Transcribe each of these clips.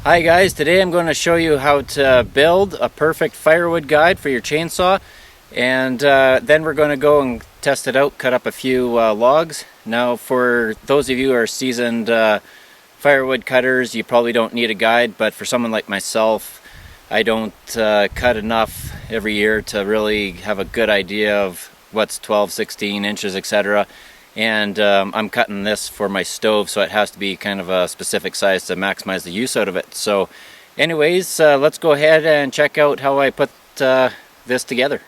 Hi guys, today I'm going to show you how to build a perfect firewood guide for your chainsaw, and then we're going to go and test it out, cut up a few logs. Now for those of you who are seasoned firewood cutters, you probably don't need a guide, but for someone like myself, I don't cut enough every year to really have a good idea of what's 12, 16 inches, etc. And I'm cutting this for my stove, so it has to be kind of a specific size to maximize the use out of it. So anyways, let's go ahead and check out how I put this together.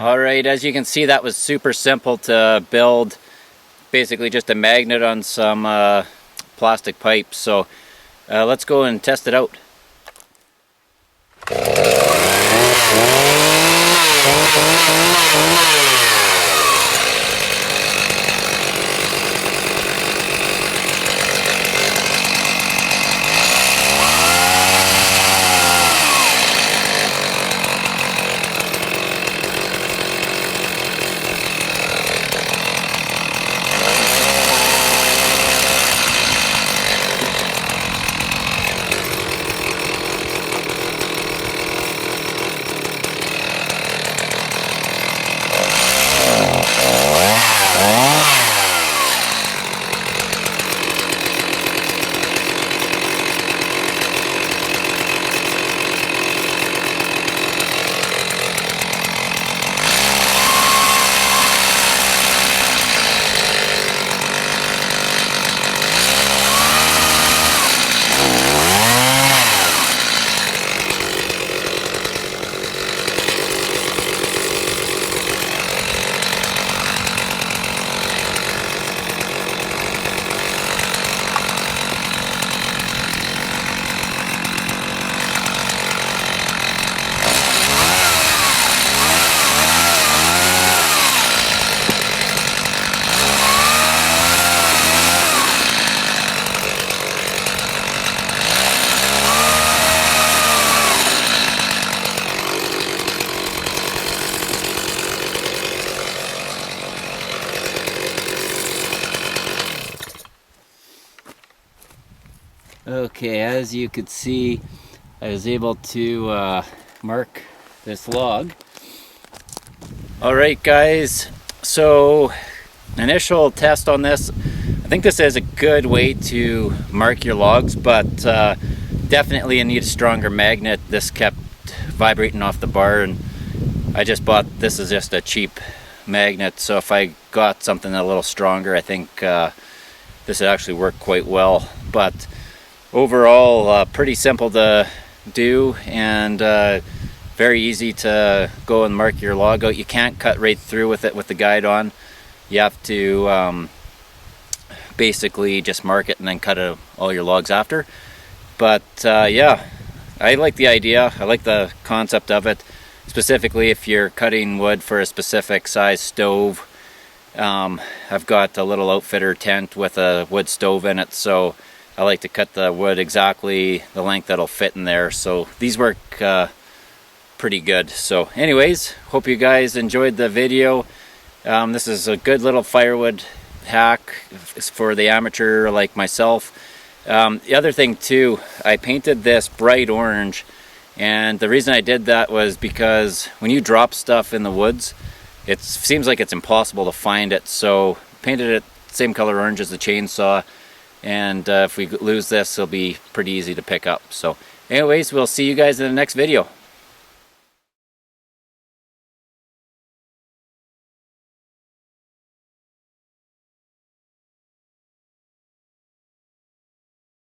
Alright, as you can see, that was super simple to build. Basically just a magnet on some plastic pipes. So let's go and test it out. Okay, as you could see, I was able to mark this log. Alright guys, so initial test on this. I think this is a good way to mark your logs, but definitely you need a stronger magnet. This kept vibrating off the bar, and I just bought, this is just a cheap magnet, so if I got something a little stronger, I think this would actually work quite well. But overall, pretty simple to do, and very easy to go and mark your log out. You can't cut right through with it with the guide on. You have to basically just mark it and then cut all your logs after. But yeah, I like the idea. I like the concept of it, specifically if you're cutting wood for a specific size stove. I've got a little outfitter tent with a wood stove in it, so I like to cut the wood exactly the length that'll fit in there. So these work pretty good. So anyways, hope you guys enjoyed the video. This is a good little firewood hack for the amateur like myself. The other thing too, I painted this bright orange, and the reason I did that was because when you drop stuff in the woods, it seems like it's impossible to find it. So painted it same color orange as the chainsaw, and if we lose this, it'll be pretty easy to pick up. So anyways, we'll see you guys in the next video.